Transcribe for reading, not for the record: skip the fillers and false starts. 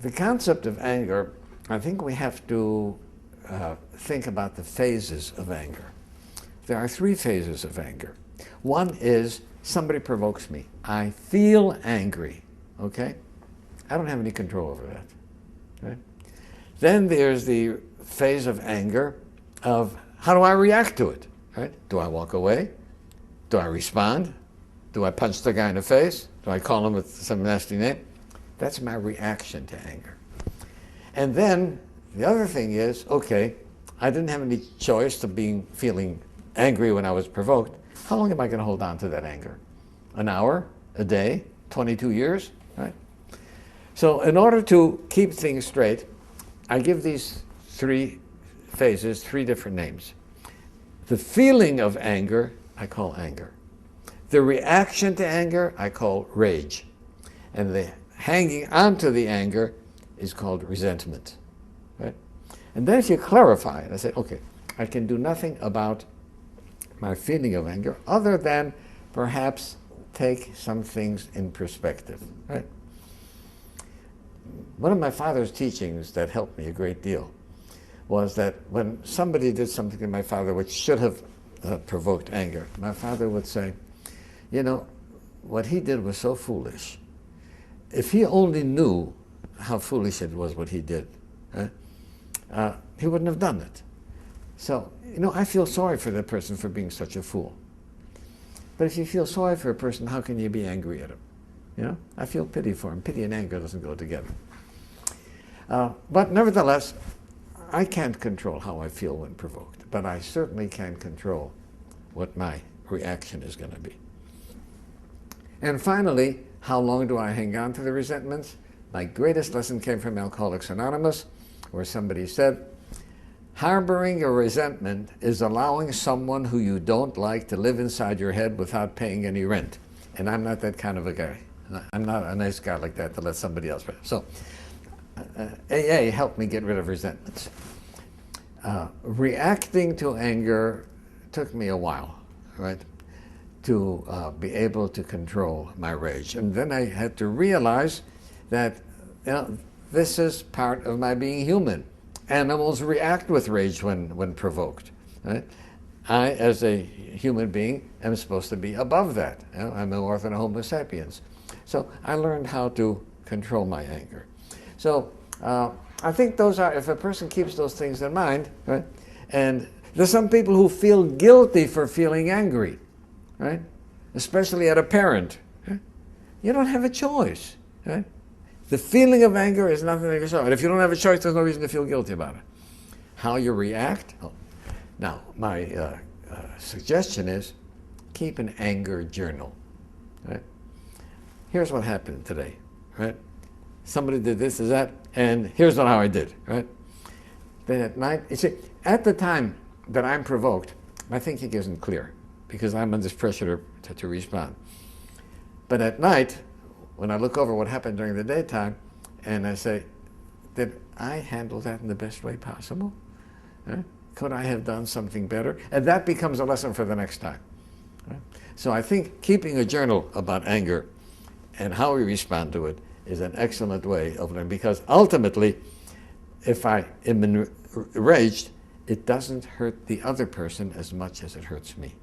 the concept of anger, I think we have to think about the phases of anger. There are three phases of anger. One is somebody provokes me. I feel angry, okay? I don't have any control over that, right? Then there's the phase of anger of how do I react to it, right? Do I walk away? Do I respond? Do I punch the guy in the face? Do I call him with some nasty name? That's my reaction to anger. And then the other thing is, okay, I didn't have any choice to feeling angry when I was provoked. How long am I going to hold on to that anger? An hour? A day? 22 years? Right? So in order to keep things straight, I give these three phases three different names. The feeling of anger, I call anger. The reaction to anger, I call rage. And the hanging onto the anger is called resentment. Right? And then if you clarify it, I say, okay, I can do nothing about my feeling of anger other than perhaps take some things in perspective. Right? One of my father's teachings that helped me a great deal was that when somebody did something to my father which should have provoked anger, my father would say, you know, what he did was so foolish. If he only knew how foolish it was what he did, he wouldn't have done it. So, you know, I feel sorry for that person for being such a fool. But if you feel sorry for a person, how can you be angry at him? You know, I feel pity for him. Pity and anger doesn't go together. But nevertheless, I can't control how I feel when provoked, but I certainly can control what my reaction is going to be. And finally, how long do I hang on to the resentments? My greatest lesson came from Alcoholics Anonymous, where somebody said, harboring a resentment is allowing someone who you don't like to live inside your head without paying any rent. And I'm not that kind of a guy. I'm not a nice guy like that to let somebody else rent. So AA helped me get rid of resentments. Reacting to anger took me a while, right, to be able to control my rage. And then I had to realize that, you know, this is part of my being human. Animals react with rage when provoked. Right? I, as a human being, am supposed to be above that. You know, I'm more than a Homo sapiens. So I learned how to control my anger. So I think those are, if a person keeps those things in mind, right? And there's some people who feel guilty for feeling angry, right? Especially at a parent. Right? You don't have a choice, right? The feeling of anger is nothing like yourself. And if you don't have a choice, there's no reason to feel guilty about it. How you react? Oh. Now, my suggestion is keep an anger journal. Right? Here's what happened today. Right? Somebody did this, is that, and here's how I did. Right? Then at night, you see, at the time that I'm provoked, my thinking isn't clear because I'm under pressure to respond. But at night, when I look over what happened during the daytime, and I say, did I handle that in the best way possible? Could I have done something better? And that becomes a lesson for the next time. Right? So I think keeping a journal about anger and how we respond to it is an excellent way of learning, because ultimately, if I am enraged, it doesn't hurt the other person as much as it hurts me.